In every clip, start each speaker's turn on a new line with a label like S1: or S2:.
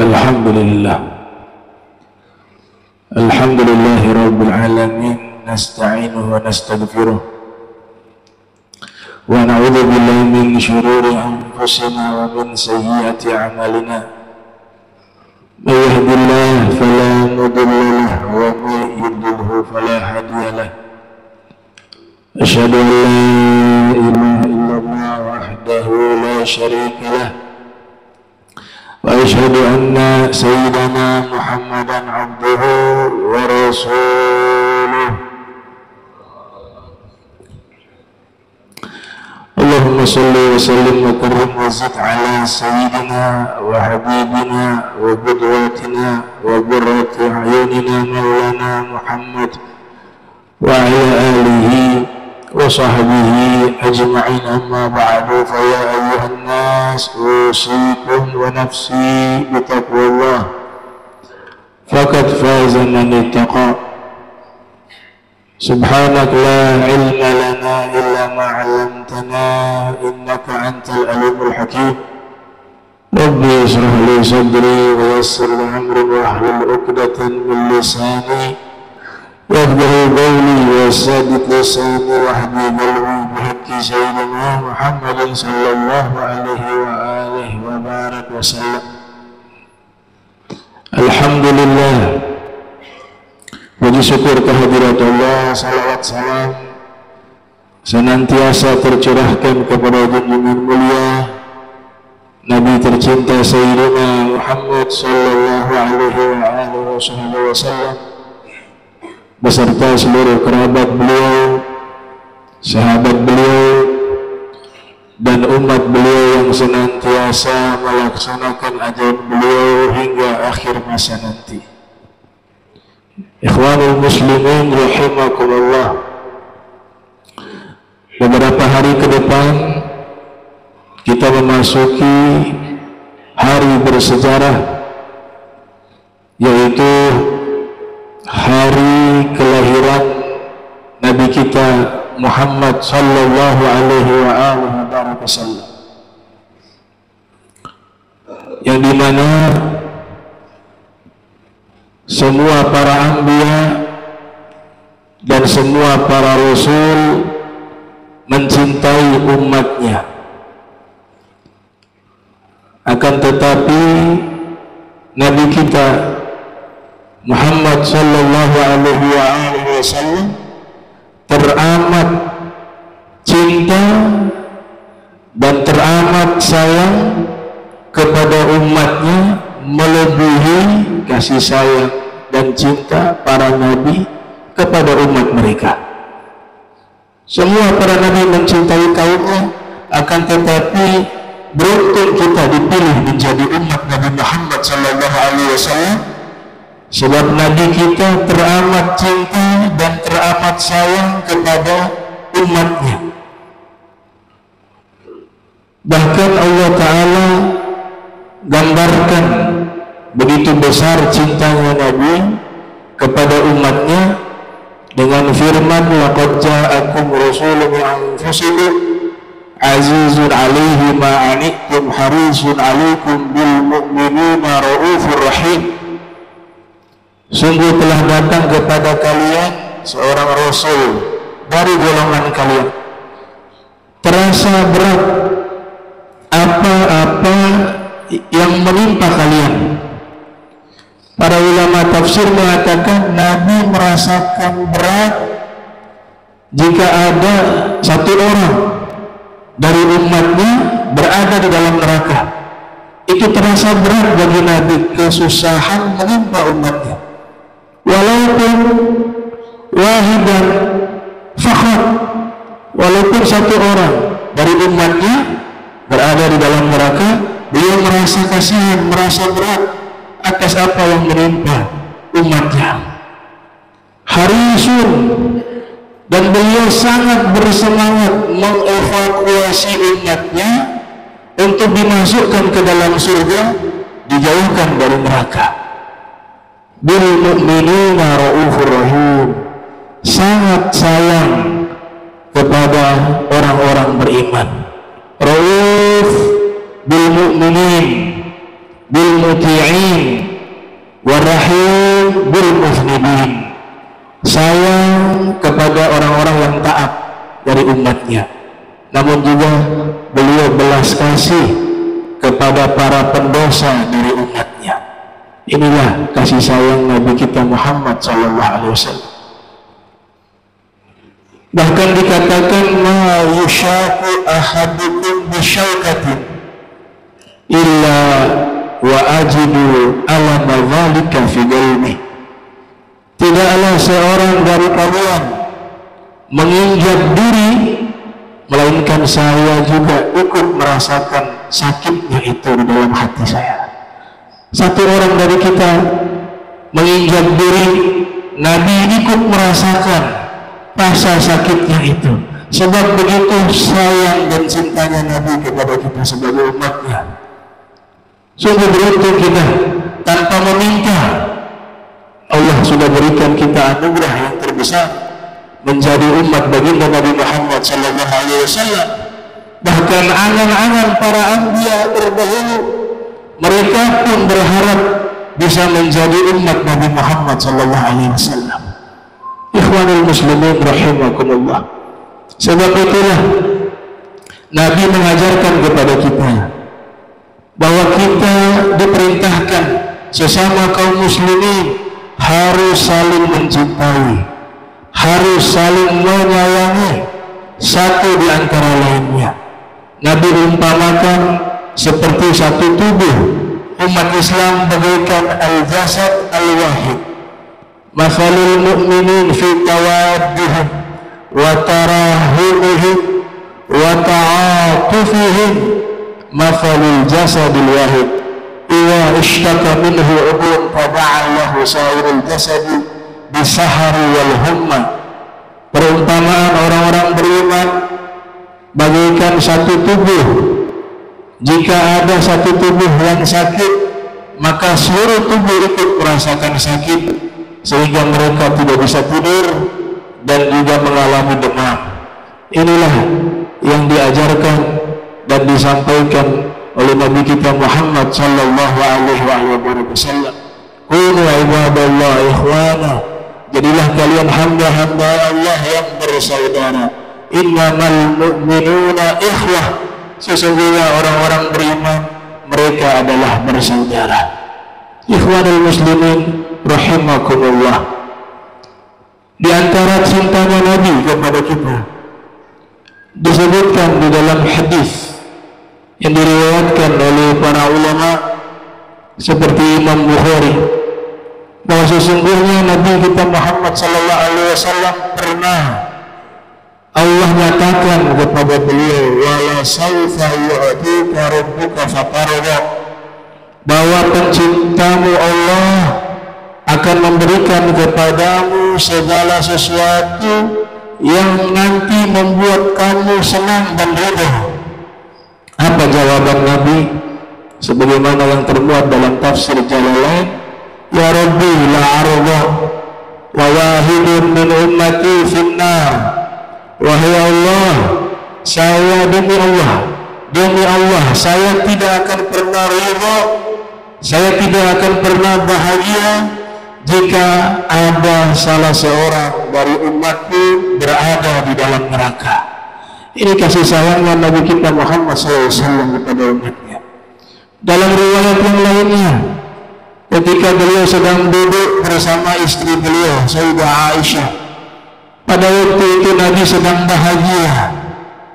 S1: Alhamdulillah, alhamdulillahi rabbil alamin, nasta'inuhu wa nastaghfiruh wa na'udzu billahi min syururi anfusina wa min sayyiati a'malina. May yahdihillahu fala mudilla lahu wa may yudlilhu fala hadiya lahu. Asyhadu an la ilaha illallah wahdahu la syarika lahu wa asyhadu anna sayyidana Muhammadan abduhu wa rasuluh. Allahumma salli wa sallim wa karrim wa zid ala sayyidina wa habibina wa qudwatina wa qurrati a'yunina maulana Muhammad wa ala alihi wa sahbihi ajma'in, amma ba'du. Fa ya ayyuhan nas usikum wa nafsi bitaqwallah faqad faza man ittaqa. Subhanak la ilma lana illa ma 'allamtana innaka antal alimul hakim. Rabbi ishrah li sadri wa yassir li amri wahlul 'uqdatan min lisani yafqahu qawli wa saddid lisani wahdi qalbi bihaqqi sayyidina Muhammadin sallallahu alaihi wa alihi wa barak wa sallam. Alhamdulillah, puji syukur kehadirat Allah, salawat salam senantiasa tercurahkan kepada junjungan mulia Nabi tercinta Sayyidina Muhammad sallallahu alaihi wa alihi wasallam beserta seluruh kerabat beliau, sahabat beliau, dan umat beliau yang senantiasa melaksanakan ajaran beliau hingga akhir masa nanti. Ikhwanul muslimin rahimakumullah, beberapa hari ke depan kita memasuki hari bersejarah, yaitu hari kelahiran Nabi kita Muhammad sallallahu alaihi wa alihi wasallam, yang dimana semua para anbiya dan semua para rasul mencintai umatnya. Akan tetapi Nabi kita Muhammad sallallahu alaihi wa alihi wasallam teramat cinta dan teramat sayang kepada umatnya, melebihi kasih sayang dan cinta para nabi kepada umat mereka. Semua para nabi mencintai kaumnya, akan tetapi beruntung kita dipilih menjadi umat Nabi Muhammad sallallahu alaihi wasallam, sebab nabi kita teramat cinta dan teramat sayang kepada umatnya. Bahkan Allah Ta'ala gambarkan begitu besar cintanya Nabi kepada umatnya dengan firman, laqad ja'akum rasulun min anfusikum azizun 'alaihi ma 'anittum harisun 'alaikum bil mu'minina raufur rahim. Sungguh telah datang kepada kalian seorang rasul dari golongan kalian, terasa berat apa-apa yang menimpa kalian. Para ulama tafsir mengatakan Nabi merasakan berat jika ada satu orang dari umatnya berada di dalam neraka. Itu terasa berat bagi Nabi, kesusahan menimpa umatnya. Walaupun wahidan fakhat, walaupun satu orang dari umatnya berada di dalam neraka, beliau merasa kasihan, merasa berat atas apa yang menimpa umatnya. Harisun, dan beliau sangat bersemangat mengevakuasi umatnya untuk dimasukkan ke dalam surga, dijauhkan dari neraka. Bil mu'minina raufur rahim, sangat sangat sayang kepada orang-orang beriman. Rauf bil mu'minin bil muti'in warahim bil muznibin. Sayang kepada orang-orang yang taat dari umatnya, namun juga beliau belas kasih kepada para pendosa dari umatnya. Inilah kasih sayang Nabi kita Muhammad SAW. Bahkan dikatakan ma yushaku ahadukum bisyaukatin illa wa ajidu alama dhalika fi qalbi. Tidaklah seorang dari kalian menginjak diri melainkan saya juga ikut merasakan sakitnya itu di dalam hati saya. Satu orang dari kita menginjak diri, Nabi ikut merasakan rasa sakitnya itu. Sebab begitu sayang dan cintanya Nabi kepada kita sebagai umatnya. Sungguh beruntung kita, tanpa meminta Allah sudah berikan kita anugerah yang terbesar menjadi umat baginda Nabi Muhammad SAW. Bahkan angan-angan para anbiya terdahulu, mereka pun berharap bisa menjadi umat Nabi Muhammad SAW. Ikhwanul muslimin rahimakumullah. Sebab itulah Nabi mengajarkan kepada kita bahwa kita diperintahkan sesama kaum muslimin harus saling mencintai, harus saling menyayangi satu di antara lainnya. Nabi umpamakan seperti satu tubuh. Umat Islam bagaikan al-jasad al-wahid. Mathalul mu'minin fi tawaddihim wa tarahumihim wa ta'atufihim mathalul jasadil wahid. Iwa ishtaka minhu udhun fada'an lahu sa'irul jasadi bisahari wal humma. Perumpamaan orang-orang beriman bagaikan satu tubuh. Jika ada satu tubuh yang sakit, maka seluruh tubuh ikut merasakan sakit, sehingga mereka tidak bisa tidur dan juga mengalami demam. Inilah yang diajarkan dan disampaikan oleh Nabi kita Muhammad sallallahu alaihi wasallam. Kunu ibadallah ikhwana, jadilah kalian hamba-hamba Allah yang bersaudara. Innamal mu'minuna ikhwah, sesungguhnya orang-orang beriman mereka adalah bersaudara. Ikhwanul muslimin rahimakumullah. Di antara cintanya Nabi kepada kita disebutkan di dalam hadis yang diriwayatkan oleh para ulama seperti Imam Bukhari, bahwa sesungguhnya Nabi kita Muhammad sallallahu alaihi wasallam pernah Allah nyatakan kepada beliau, wala sawfa yu'tika rabbuka fatarda, bahwa pencintamu Allah akan memberikan kepadamu segala sesuatu yang nanti membuat kamu senang dan ridha. Apa jawaban Nabi? Sebagaimana yang termuat dalam tafsir Jalalain, ya Rabbi la arda wa wahidun min ummati finnar. Wahai Allah, saya demi Allah, saya tidak akan pernah ridha, saya tidak akan pernah bahagia jika ada salah seorang dari umatku berada di dalam neraka. Ini kasih sayangnya Nabi kita Muhammad SAW kepada umatnya. Dalam riwayat yang lainnya, ketika beliau sedang duduk bersama istri beliau, Sayyidah Aisyah, pada waktu itu Nabi sedang bahagia.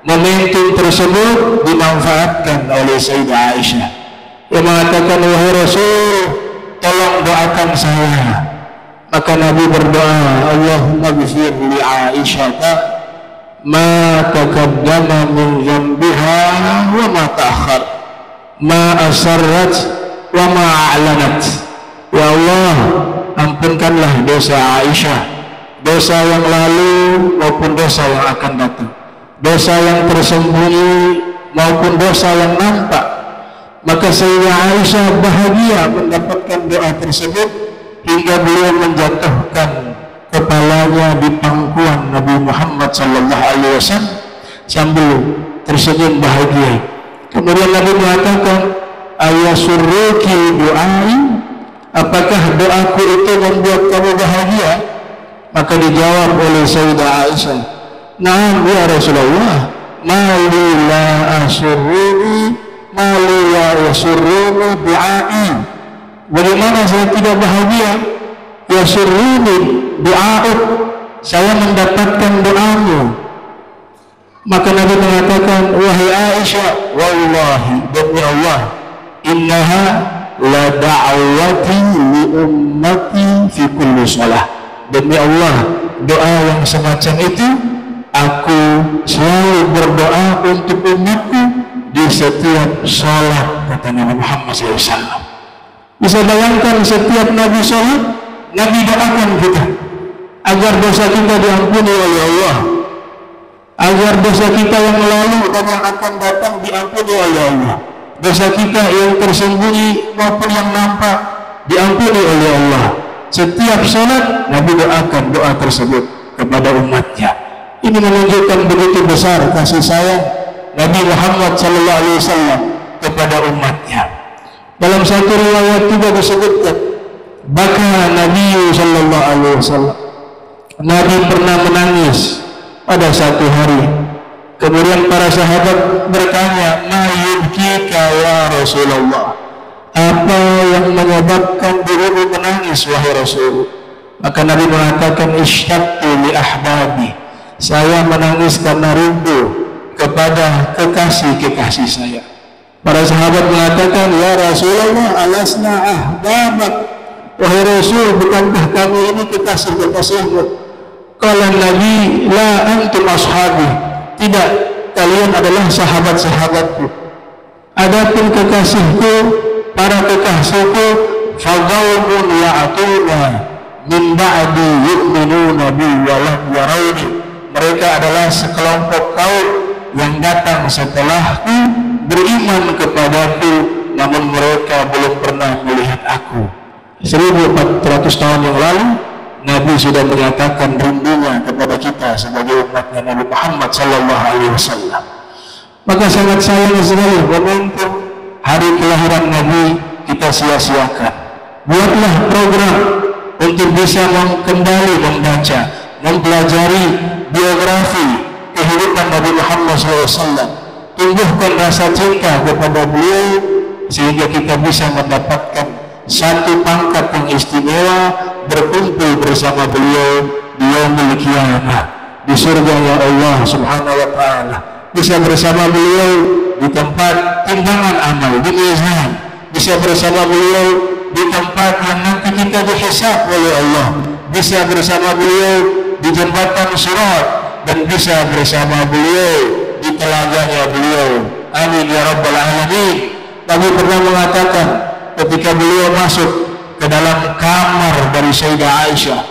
S1: Momentum tersebut dimanfaatkan oleh Sayyidah Aisyah yang mengatakan, wahai Rasul, tolong doakan saya. Maka Nabi berdoa, Allahumma ghfir li Aisyah ma taqaddama min dhanbiha wa ma ta'akhkhar, ma asarrat wa ma a'lanat. Ya Allah, ampunkanlah dosa Aisyah, dosa yang lalu maupun dosa yang akan datang, dosa yang tersembunyi maupun dosa yang nampak. Maka Sayyidah Aisyah bahagia mendapatkan doa tersebut hingga beliau menjatuhkan kepalanya di pangkuan Nabi Muhammad sallallahu alaihi wasallam sambil tersenyum bahagia. Kemudian Nabi mengatakan, ayasurruki du'ai, apakah doaku itu membuat kamu bahagia? Maka dijawab oleh Sayyidah Aisyah, na'am ya Rasulullah, mali la asurruni, mali la yasurruni du'ai. Bagaimana saya tidak bahagia? Yasurruni du'a'uk, saya mendapatkan doamu. Maka Nabi mengatakan, wahai Aisyah, wallahi, demi Allah, innaha la da'awati li ummati fi kulli shalah. Demi Allah, doa yang semacam itu aku selalu berdoa untuk umatku di setiap salat, kata Nabi Muhammad SAW. Bisa bayangkan setiap Nabi salat, Nabi doakan kita agar dosa kita diampuni oleh Allah, agar dosa kita yang lalu dan yang akan datang diampuni oleh Allah, dosa kita yang tersembunyi maupun yang nampak diampuni oleh Allah. Setiap salat Nabi doakan doa tersebut kepada umatnya. Ini menunjukkan begitu besar kasih sayang Nabi Muhammad SAW kepada umatnya. Dalam satu riwayat juga disebutkan, bahkan Nabi SAW, Nabi pernah menangis pada satu hari. Kemudian para sahabat bertanya, ma yubkika ya Rasulullah, apa yang menyebabkan dirimu menangis wahai Rasul? Maka Nabi mengatakan, ishtaqtu li ahbabi, saya menangis karena rindu kepada kekasih-kekasih saya. Para sahabat mengatakan, ya Rasulullah, alasna ahbabak, wahai Rasul, bukankah kami ini kekasih-kekasihmu? Kala Nabi, la antum ashabi, tidak, kalian adalah sahabat-sahabatku. Adapun kekasihku, para kekasihku, fadawmun ya'atuna min ba'di yu'minuna bi wa lam yarawni, mereka adalah sekelompok kaum yang datang setelahku, beriman kepadaku, namun mereka belum pernah melihat aku. 1400 tahun yang lalu Nabi sudah menyatakan rindunya kepada kita sebagai umatnya Nabi Muhammad SAW. Maka sangat sayang sekali momentum hari kelahiran Nabi kita sia-siakan. Buatlah program untuk bisa kembali membaca, mempelajari biografi kehidupan Nabi Muhammad SAW. Tumbuhkan rasa cinta kepada beliau sehingga kita bisa mendapatkan satu pangkat yang istimewa, berkumpul bersama beliau di yaumul qiyamah, di surga ya Allah Subhanahu wa ta'ala. Bisa bersama beliau di tempat timbangan amal, di mizan. Bisa bersama beliau di tempat yang nanti kita dihisab oleh Allah. Bisa bersama beliau di jembatan Sirat, dan bisa bersama beliau di telaganya beliau. Amin ya rabbal alamin. Nabi pernah mengatakan ketika beliau masuk ke dalam kamar dari Sayyidah Aisyah.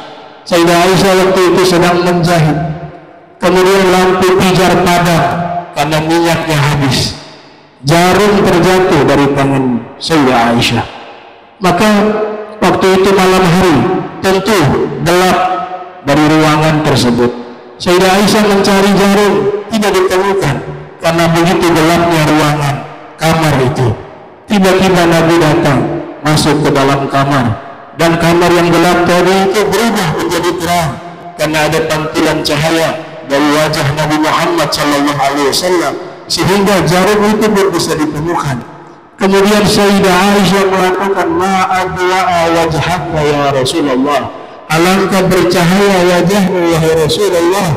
S1: Sayyidah Aisyah waktu itu sedang menjahit. Kemudian lampu pijar padam karena minyaknya habis. Jarum terjatuh dari tangan Sayyidah Aisyah. Maka waktu itu malam hari, tentu gelap dari ruangan tersebut. Sayyidah Aisyah mencari jarum, tidak ditemukan karena begitu gelapnya ruangan kamar itu. Tiba-tiba Nabi datang masuk ke dalam kamar, dan kamar yang gelap tadi itu berubah menjadi terang karena ada pantulan cahaya dari wajah Nabi Muhammad SAW, sehingga jarum itu bisa ditemukan. Kemudian Sayyidah Aisyah mengatakan, ma adla'a wajhaka ya Rasulullah, alangkah bercahaya wajahmu wahai Rasulullah.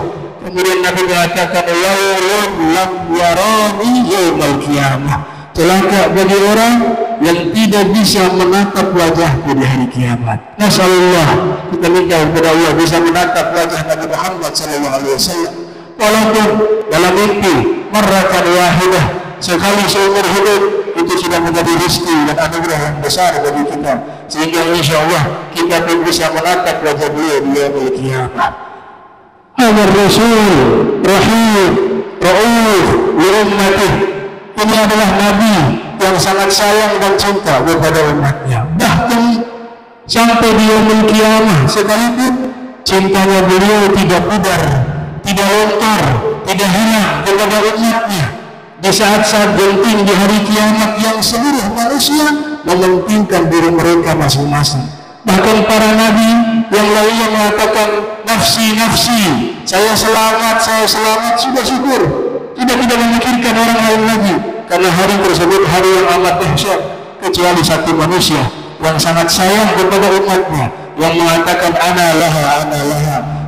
S1: Kemudian Nabi mengatakan, laulun lam yarani yaumal qiyamah, celaka bagi orang yang tidak bisa menatap wajahku di hari kiamat. Nasallallahu, kita minta kepada Allah bisa menatap wajah Nabi Muhammad SAW, walaupun dalam mimpi marratan wahidah, sekali seumur hidup, itu sudah menjadi rezeki dan anugerah yang besar bagi kita, sehingga insya Allah kita pun bisa menatap wajah beliau di yaumul qiyamah. Hadar Rasul Rahim Ra'uf li ummati, ini adalah Nabi yang sangat sayang dan cinta kepada umatnya. Bahkan sampai di yaumul qiyamah sekalipun cintanya beliau tidak pudar, tidak lontar, tidak hilang kepada umatnya di saat-saat genting di hari kiamat yang seluruh manusia mementingkan diri mereka masing-masing. Bahkan para nabi yang lainnya mengatakan nafsi, nafsi, saya selamat, sudah syukur, tidak memikirkan orang lain lagi, karena hari tersebut hari yang amat dahsyat. Kecuali satu manusia yang sangat sayang kepada umatnya, yang mengatakan ana laha,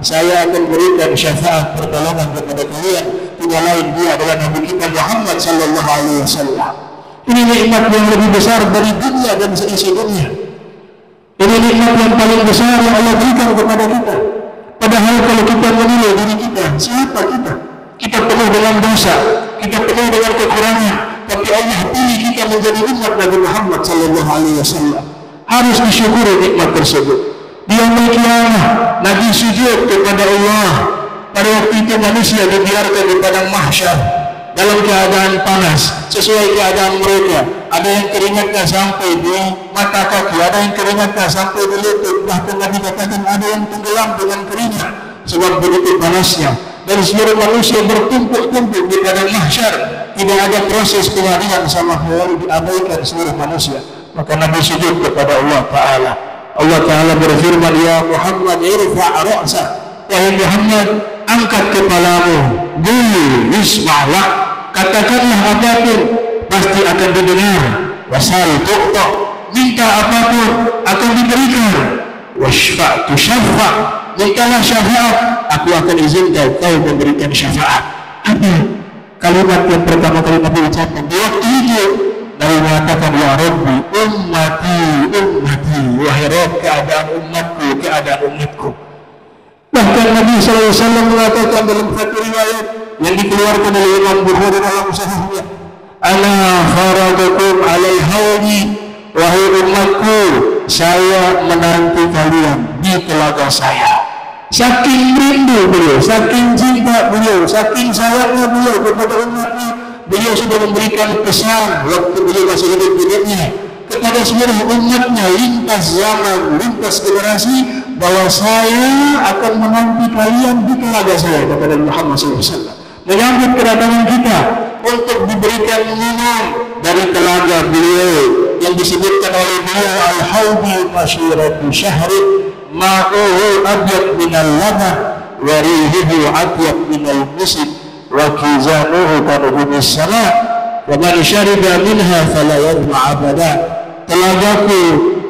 S1: saya akan berikan syafaat pertolongan kepada kalian, tidak lain dia adalah Nabi kita Muhammad sallallahu alaihi wasallam. Ini nikmat yang lebih besar dari dunia dan seisi dunia. Ini nikmat yang paling besar yang Allah berikan kepada kita. Padahal kalau kita menilai diri kita, siapa kita? Kita penuh dengan dosa, kita penuh dengan kekurangan, tapi Allah pilih kita menjadi umat Nabi Muhammad sallallahu alaihi wasallam. Harus disyukuri nikmat tersebut. Di yaumul qiyamah Nabi sujud kepada Allah. Pada waktu itu manusia dibiarkan di padang mahsyar dalam keadaan panas sesuai keadaan mereka. Ada yang keringatnya sampai di mata kaki, ada yang keringatnya sampai di lutut, bahkan Nabi katakan ada yang tenggelam dengan keringat sebab begitu panasnya. Dan seluruh manusia bertumpuk-tumpuk di padang mahsyar, tidak ada proses pengadilan sama sekali, diabaikan seluruh manusia. Maka Nabi sujud kepada Allah Ta'ala. Allah Ta'ala berfirman, ya Muhammad irfa' ra'sak, wahai Muhammad angkat kepalamu, dulu yusma'lak, katakanlah apapun pasti akan didengar, wasal tuqta, minta apapun akan diberikan, washfa' tushaffa', mintalah syafaat, aku akan izinkan kau memberikan syafaat. Apa kalimat yang pertama kali Nabi ucapkan di waktu itu? Nabi mengatakan, ya Rabbi ummati, wahai Rabb, keadaan umatku. Bahkan Nabi SAW mengatakan dalam satu riwayat yang dikeluarkan oleh Imam Bukhari dalam sahihnya, ana faradukum alal haudi, wahai umatku, saya menanti kalian di telaga saya. Saking rindu beliau, saking cinta beliau, saking sayangnya beliau kepada umatnya, beliau sudah memberikan pesan waktu beliau masih hidup di dunia kepada seluruh umatnya, lintas zaman, lintas generasi, bahwa saya akan menanti kalian di telaga saya, kepada Muhammad SAW, menyambut kedatangan kita untuk diberikan minum dari telaga beliau yang disebutkan oleh beliau al-haudi masyiratu syahri ma'uhu abyad minal laban wa rihuhu abyad minal musib wa kizanuhu kanuhumis sana wa man syariba minha fala yadma abada. Telagaku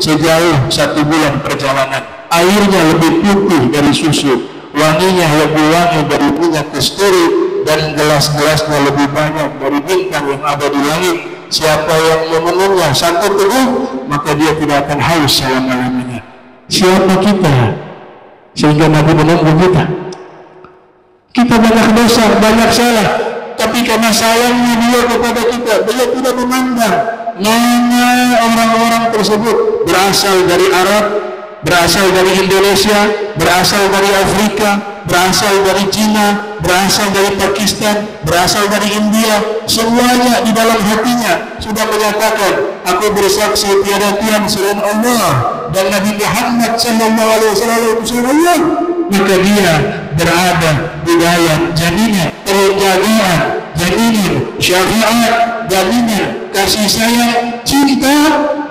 S1: sejauh 1 bulan perjalanan, airnya lebih putih dari susu, wanginya lebih wangi dari minyak kasturi, dan gelas-gelasnya lebih banyak dari bintang yang ada di langit. Siapa yang memenuhnya 1 teguk, maka dia tidak akan haus selama-lamanya. Siapa kita sehingga Nabi menunggu kita? Kita banyak dosa, banyak salah, tapi karena sayangnya beliau kepada kita, beliau tidak memandang mana orang-orang tersebut berasal dari Arab, berasal dari Indonesia, berasal dari Afrika, berasal dari Cina, berasal dari Pakistan, berasal dari India. Semuanya di dalam hatinya sudah menyatakan, aku bersaksi tiada Tuhan selain Allah dan Nabi Muhammad sallallahu alaihi wasallam. Maka dia berada di dalam jaminan penjagaan, jaminan syafaat, jaminan kasih sayang, cinta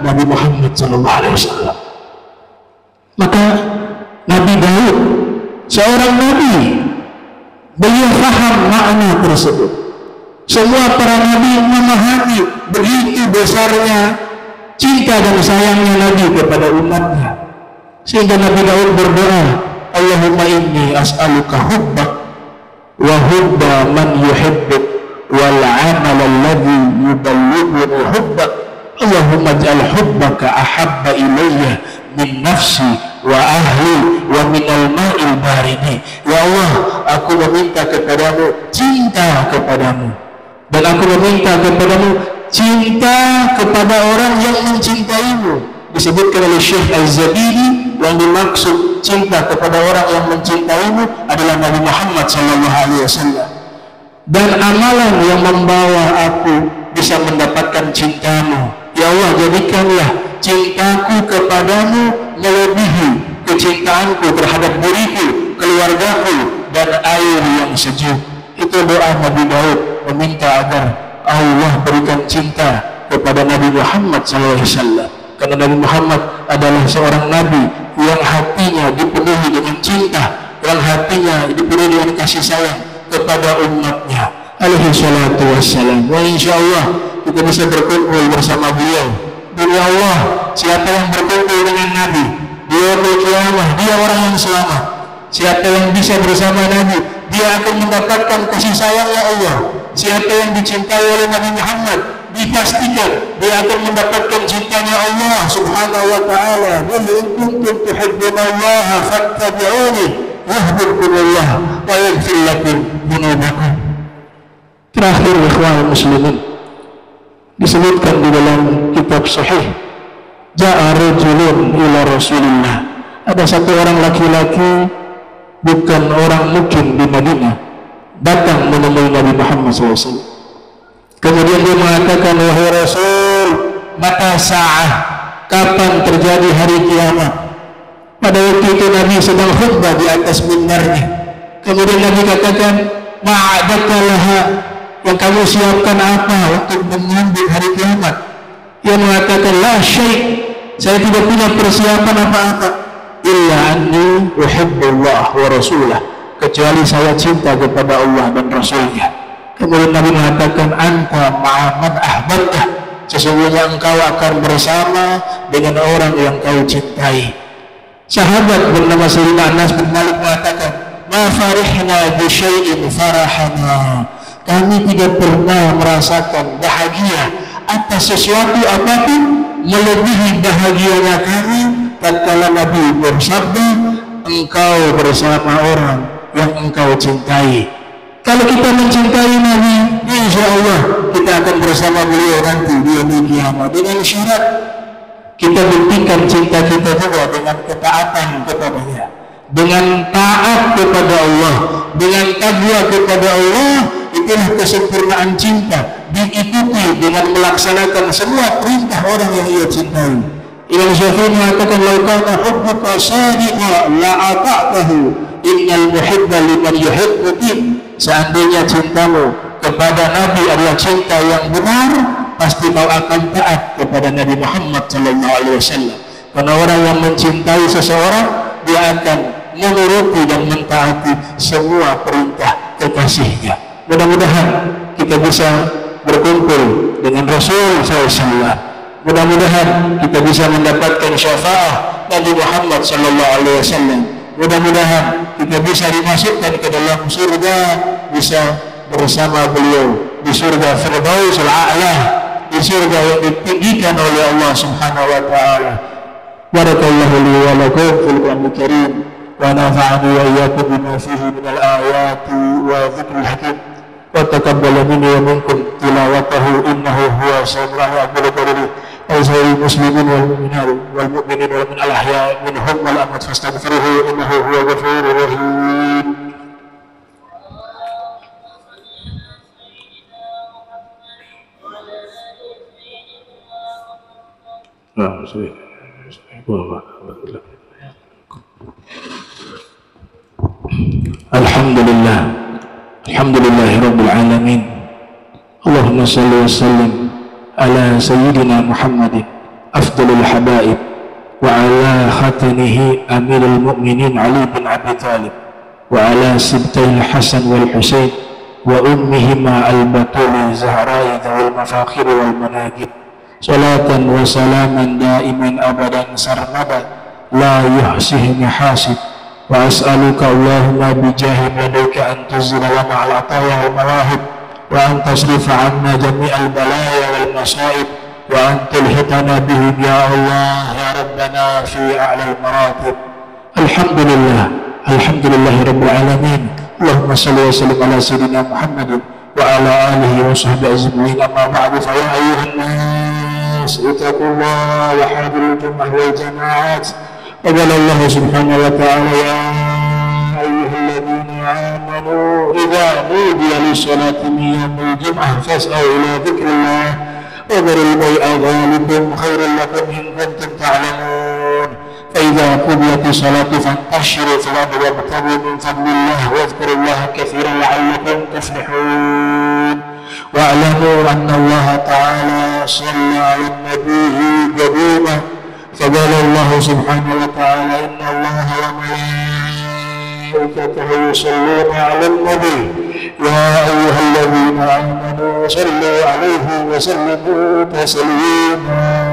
S1: Nabi Muhammad sallallahu alaihi wasallam. Maka Nabi Daud, seorang nabi, beliau faham makna tersebut. Semua para nabi memahami begitu besarnya cinta dan sayangnya Nabi kepada umatnya, sehingga Nabi Daud berdoa, Allahumma inni as'aluka hubbak wa hubba man yuhibbuk wal amal alladhi yuballighuni hubbak. Allahumma ja'al hubbaka ahabba ilayya min nafsi wa ahli wa minal ma'il barini. Ya Allah, aku meminta kepadamu cinta kepadamu, dan aku meminta kepadamu cinta kepada orang yang mencintaimu. Disebutkan oleh Syekh Az-Zabidi, yang dimaksud cinta kepada orang yang mencintaimu adalah Nabi Muhammad SAW. Dan amalan yang membawa aku bisa mendapatkan cintamu, ya Allah, jadikanlah cintaku kepadamu melebihi kecintaanku terhadap diriku, keluargaku, dan air yang sejuk. Itu doa Nabi Daud meminta agar Allah berikan cinta kepada Nabi Muhammad SAW. Karena Nabi Muhammad adalah seorang Nabi yang hatinya dipenuhi dengan cinta, yang hatinya dipenuhi dengan kasih sayang kepada umatnya alaihi salatu wassalam. Wa insyaallah kita bisa berkumpul bersama beliau. Demi Allah, siapa yang berkumpul dengan Nabi di yaumul qiyamah, dia orang yang selamat. Siapa yang bisa bersama Nabi, dia akan mendapatkan kasih sayangnya Allah. Siapa yang dicintai oleh Nabi Muhammad, dipastikan dia akan mendapatkan cintanya Allah subhanahu wa ta'ala. Qul in kuntum tuhibbunallaha fattabi'uni yuhibbukumullah wa yaghfir lakum dzunubakum. Terakhir, ikhwan muslimin, disebutkan di dalam kitab sahih, ja'a rajulun ila Rasulillah. Ada satu orang laki-laki, bukan orang mukim di Madinah, datang menemui Nabi Muhammad SAW. Kemudian dia mengatakan, wahai Rasul, mata sa'ah, kapan terjadi hari kiamat? Pada waktu itu Nabi sedang khutbah di atas mimbarnya. Kemudian Nabi katakan, ma'adaka laha, yang kamu siapkan apa untuk menyambut hari kiamat? Dia mengatakan, la syai', saya tidak punya persiapan apa-apa, illa anni uhibbullah wa rasulah, kecuali saya cinta kepada Allah dan Rasulnya. Kemudian Nabi mengatakan, anta ma'amad ahbabtah, sesungguhnya engkau akan bersama dengan orang yang kau cintai. Sahabat bernama Sayyidina Anas bin Malik mengatakan, ma farihna bi syai'in farahana, kami tidak pernah merasakan bahagia atas sesuatu apapun melebihi bahagianya kami tatkala Nabi bersabda, engkau bersama orang yang engkau cintai. Kalau kita mencintai Nabi, insya Allah kita akan bersama beliau nanti di yaumul qiyamah. Dengan syarat kita buktikan cinta kita juga dengan ketaatan kepadanya, dengan taat kepada Allah, dengan takwa kepada Allah. Itulah kesempurnaan cinta, diikuti dengan melaksanakan semua perintah orang yang ia cintai. Imam Syafi'i mengatakan, lau kana hubbuka sadiqa la ata'tahu innal muhibba liman yuhibbu. Seandainya cintamu kepada Nabi adalah cinta yang benar, pasti kau akan taat kepada Nabi Muhammad sallallahu alaihi wasallam. Karena orang yang mencintai seseorang, dia akan menuruti dan mentaati semua perintah kekasihnya. Mudah-mudahan kita bisa berkumpul dengan Rasul SAW. Mudah-mudahan kita bisa mendapatkan syafaat Nabi Muhammad sallallahu alaihi wasallam. Mudah-mudahan kita bisa dimasukkan ke dalam surga, bisa bersama beliau di surga Firdausul A'la, di surga yang ditinggikan oleh Allah Subhanahu wa taala. Barakallahu li wa lakum fil Qur'anil Karim wa nafa'ani wa iyyakum bima fihi minal ayati wa dzikril hakim. Wa taqabbal minni wa minkum tilawatahu innahu huwa sami'ul alim. Ayuhal muslimin wal mu'minat wal mu'minin wal min al-ahya minhum wal amwat fastaghfiruhu innahu huwal ghafurur rahim. Alhamdulillah, alhamdulillahirabbil alamin. Allahumma shalli wa sallim ala sayyidina Muhammadin afdalul habaib wa ala khatanihi amirul mu'minin Ali bin Abi Thalib wa ala sibtayil Hasan wal Husain wa ummihima al-batuli Zahra wal mafakhir wal manaqib, salatan wa salaman daiman abadan sarmada la yuhsihi hasib. Wa as'aluka Allahumma bijahim ladayka an tuzila lana al-ataya wal mawahib wa an tasrifa anna jami'al balaya wal masaib wa an tulhitana bihim ya Allah ya Rabbana fi a'lal maratib. Alhamdulillah, alhamdulillahi rabbil alamin. Allahumma salli wa sallim ala sayyidina Muhammadin wa ala alihi wa sahbihi ajma'in. Amma ba'du, fa ya ayyuhan nas ittaqullaha wa hadhirul jum'ah wal jama'at. Wa qala Allah subhanahu wa ta'ala, ya ayyuhalladzina amanu idza nudiya lis-salati min yawmil jum'ah fas'au ila dzikrillah wa dharul bai'a dzalikum khairul lakum in kuntum ta'lamun. Fa فإذا قضيت الصلاة فانتشروا في الأرض وابتغوا من فضل الله واذكروا الله كثيرا لعلكم تفلحون واعلموا أن الله تعالى صلى على النبي قديما فقال الله سبحانه وتعالى إن الله وملائكته يصلون على النبي يا أيها الذين آمنوا صلوا عليه وسلموا تسليما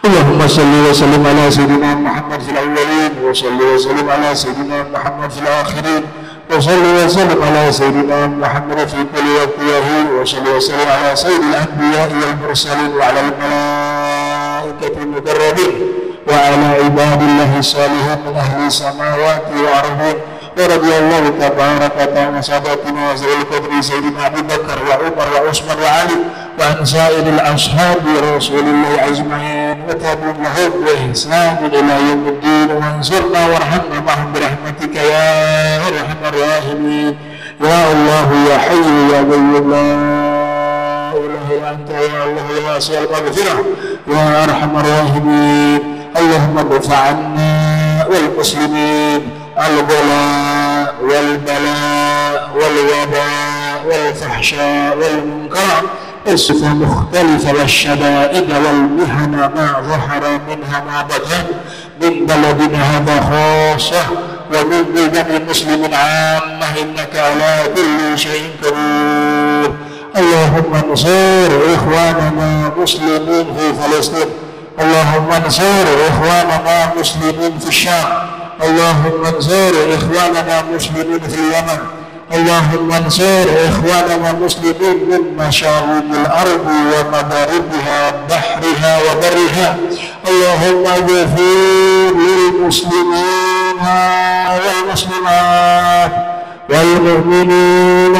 S1: اللهم صل وسلم على سيدنا محمد في الأولين وصل وسلم على سيدنا محمد في الآخرين وصل وسلم على سيدنا محمد في كل وقت وحين وصل وسلم على سيد الأنبياء والمرسلين وعلى الملائكة المقربين وعلى عباد الله الصالحين من أهل السماوات والأرض ورضي الله تبارك وتعالى عن ساداتنا وذوي القدر سيدنا أبي بكر وعمر وعثمان وعلي وعن سائر الأصحاب رسول الله أجمعين وتابعين لهم بإحسان إلى يوم الدين وانصرنا وارحمنا معهم برحمتك يا أرحم الراحمين يا الله يا حي يا قيوم لا إله إلا أنت يا الله يا واسع المغفرة يا أرحم الراحمين اللهم ارفع عنا والمسلمين الغلاء والبلاء والوباء والفحشاء والمنكر والصفة مختلفة والشدائد والمحن ما ظهر منها ما بطن من بلدنا هذا خاصة ومن بلدان المسلمين عامة إنك على كل شيء قدير اللهم انصر إخواننا مسلمين في فلسطين اللهم انصر إخواننا مسلمين في الشام اللهم انصر إخواننا مسلمين في اليمن اللهم انصر إخواننا مسلمين من مشارق الأرض ومغاربها بحرها وبرها اللهم اغفر للمسلمين والمسلمات والمؤمنين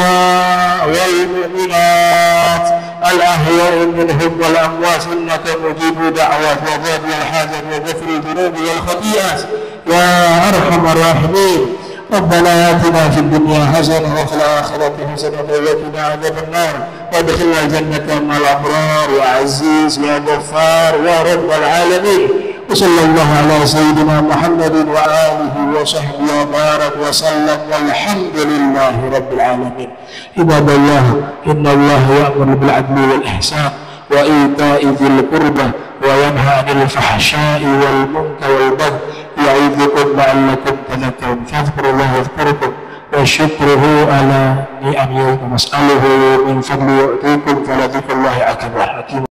S1: والمؤمنات الأحياء منهم والأموات إنك مجيب دعوات وقاضي الحاجات وغفر الذنوب والخطيئات يا أرحم الراحمين ربنا آتنا في الدنيا حسنة وفي الآخرة حسنة وقنا عذاب النار وادخلنا الجنة مع الأبرار يا عزيز يا غفار يا رب العالمين وصلى الله على سيدنا محمد وآله وصحبه وبارك وسلم والحمد لله رب العالمين عباد الله إن الله يأمر بالعدل والإحسان وإيتاء ذي القربى وينهى عن الفحشاء والمنكر والبغي يعظكم لعلكم تذكرون فاذكروا الله يذكركم وشكره على نعمه واسأله من فضله يؤتيكم فلذكر الله أكبر.